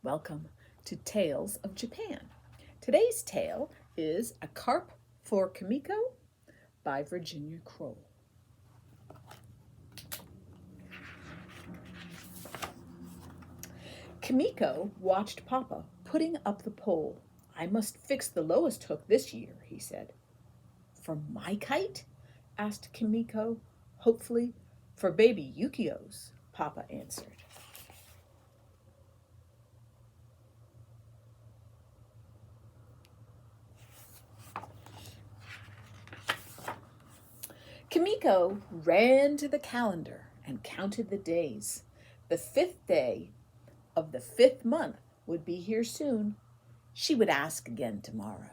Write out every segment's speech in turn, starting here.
Welcome to Tales of Japan. Today's tale is A Carp for Kimiko by Virginia Kroll. Kimiko watched Papa putting up the pole. I must fix the lowest hook this year, he said. For my kite? Asked Kimiko, hopefully. For baby Yukio's, Papa answered. Kimiko ran to the calendar and counted the days. The 5th day of the 5th month would be here soon. She would ask again tomorrow.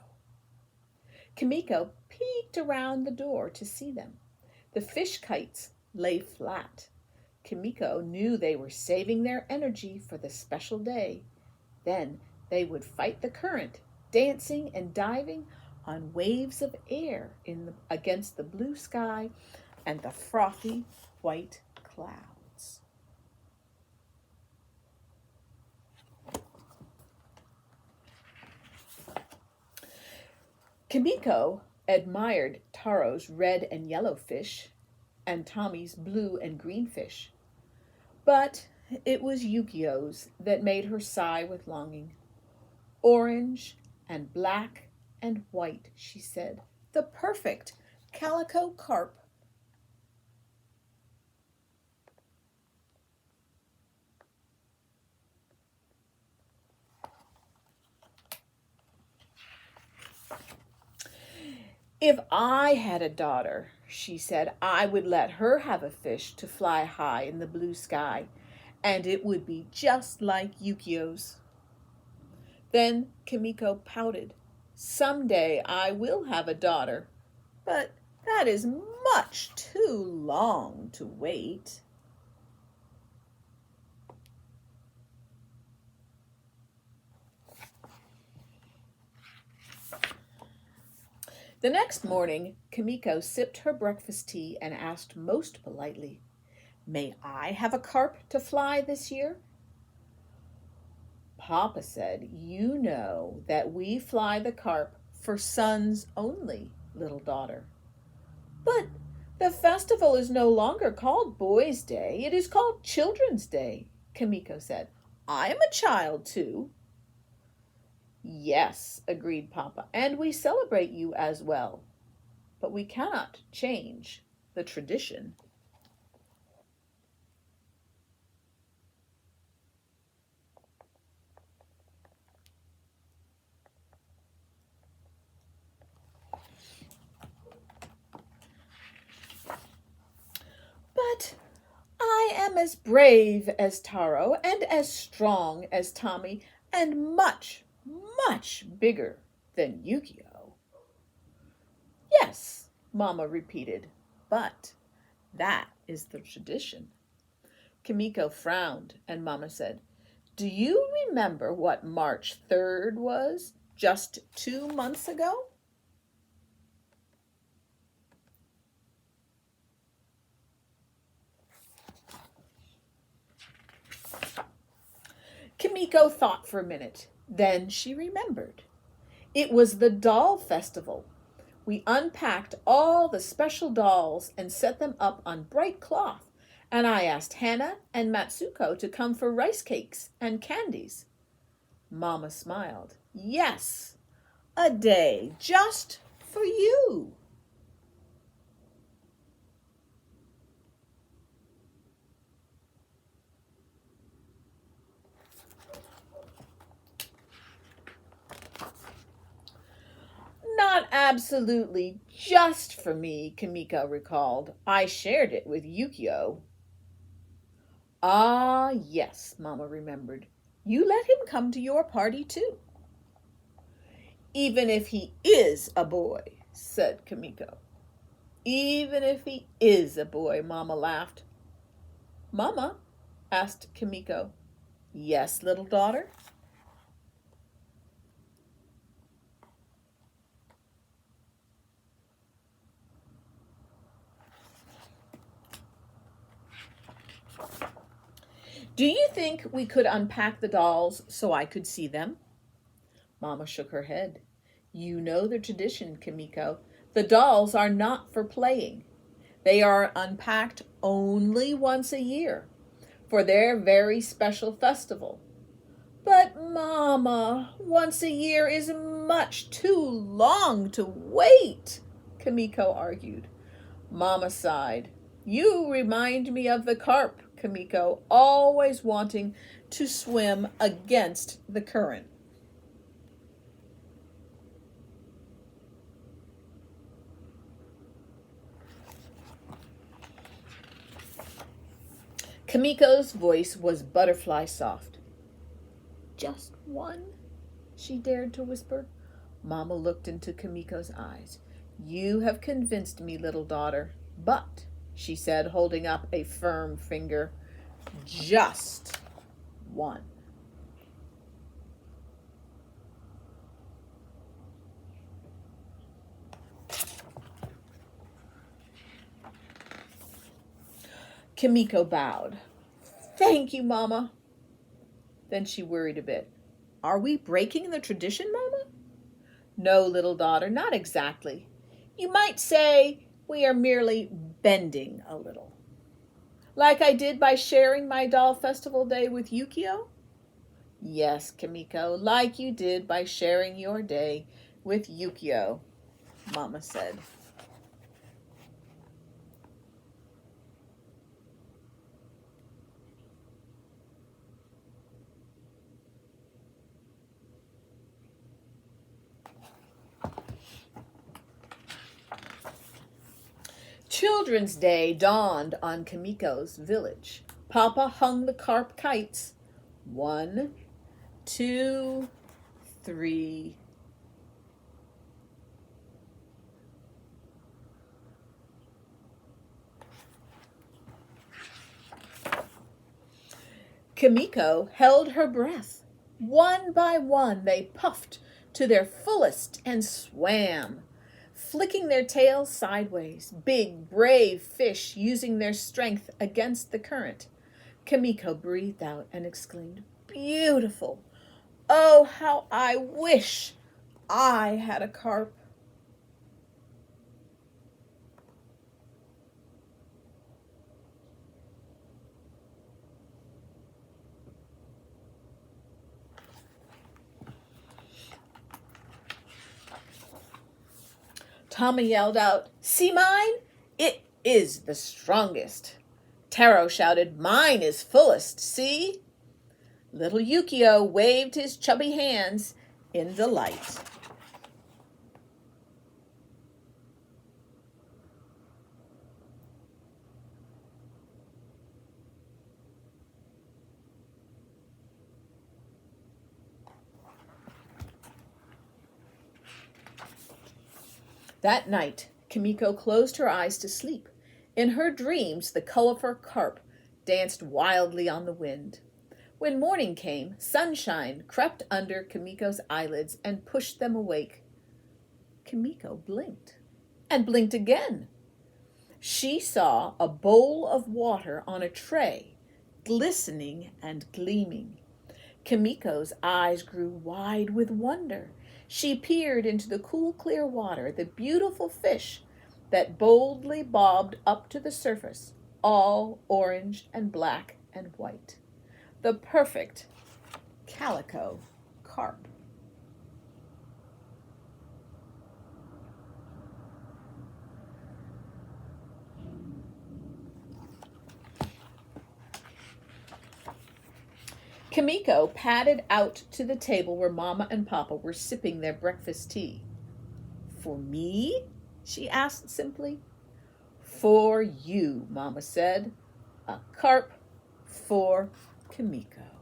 Kimiko peeked around the door to see them. The fish kites lay flat. Kimiko knew they were saving their energy for the special day. Then they would fight the current, dancing and diving on waves of air against the blue sky and the frothy white clouds. Kimiko admired Taro's red and yellow fish and Tommy's blue and green fish, but it was Yukio's that made her sigh with longing. Orange and black and white, she said, the perfect calico carp. If I had a daughter, she said, I would let her have a fish to fly high in the blue sky, and it would be just like Yukio's. Then Kimiko pouted. Someday I will have a daughter, but that is much too long to wait. The next morning, Kimiko sipped her breakfast tea and asked most politely, May I have a carp to fly this year? Papa said, You know that we fly the carp for sons only, little daughter. But the festival is no longer called Boys' Day. It is called Children's Day, Kimiko said. I am a child, too. Yes, agreed Papa, and we celebrate you as well. But we cannot change the tradition. But I am as brave as Taro and as strong as Tommy and much, much bigger than Yukio. Yes, Mama repeated, but that is the tradition. Kimiko frowned and Mama said, Do you remember what March 3rd was just 2 months ago? Kimiko thought for a minute. Then she remembered. It was the doll festival. We unpacked all the special dolls and set them up on bright cloth, and I asked Hannah and Matsuko to come for rice cakes and candies. Mama smiled. Yes, a day just for you. Not absolutely just for me, Kimiko recalled. I shared it with Yukio. Ah, yes, Mama remembered. You let him come to your party, too. Even if he is a boy, said Kimiko. Even if he is a boy, Mama laughed. Mama, asked Kimiko. Yes, little daughter? Do you think we could unpack the dolls so I could see them? Mama shook her head. You know the tradition, Kimiko. The dolls are not for playing. They are unpacked only once a year for their very special festival. But, Mama, once a year is much too long to wait, Kimiko argued. Mama sighed. You remind me of the carp, Kimiko, always wanting to swim against the current. Kimiko's voice was butterfly soft. Just one? She dared to whisper. Mama looked into Kimiko's eyes. You have convinced me, little daughter. But, she said, holding up a firm finger, just one. Kimiko bowed. Thank you, Mama. Then she worried a bit. Are we breaking the tradition, Mama? No, little daughter, not exactly. You might say we are merely bending a little. Like I did by sharing my doll festival day with Yukio? Yes, Kimiko, like you did by sharing your day with Yukio, Mama said. Children's Day dawned on Kimiko's village. Papa hung the carp kites. 1, 2, 3. Kimiko held her breath. One by one they puffed to their fullest and swam, flicking their tails sideways, big, brave fish using their strength against the current. Kimiko breathed out and exclaimed, Beautiful! Oh, how I wish I had a carp. Tommy yelled out, See mine? It is the strongest. Taro shouted, Mine is fullest, see? Little Yukio waved his chubby hands in delight. That night, Kimiko closed her eyes to sleep. In her dreams, the colorful carp danced wildly on the wind. When morning came, sunshine crept under Kimiko's eyelids and pushed them awake. Kimiko blinked and blinked again. She saw a bowl of water on a tray, glistening and gleaming. Kimiko's eyes grew wide with wonder. She peered into the cool, clear water, the beautiful fish that boldly bobbed up to the surface, all orange and black and white. The perfect calico carp. Kimiko padded out to the table where Mama and Papa were sipping their breakfast tea. For me? She asked simply. For you, Mama said. A carp for Kimiko.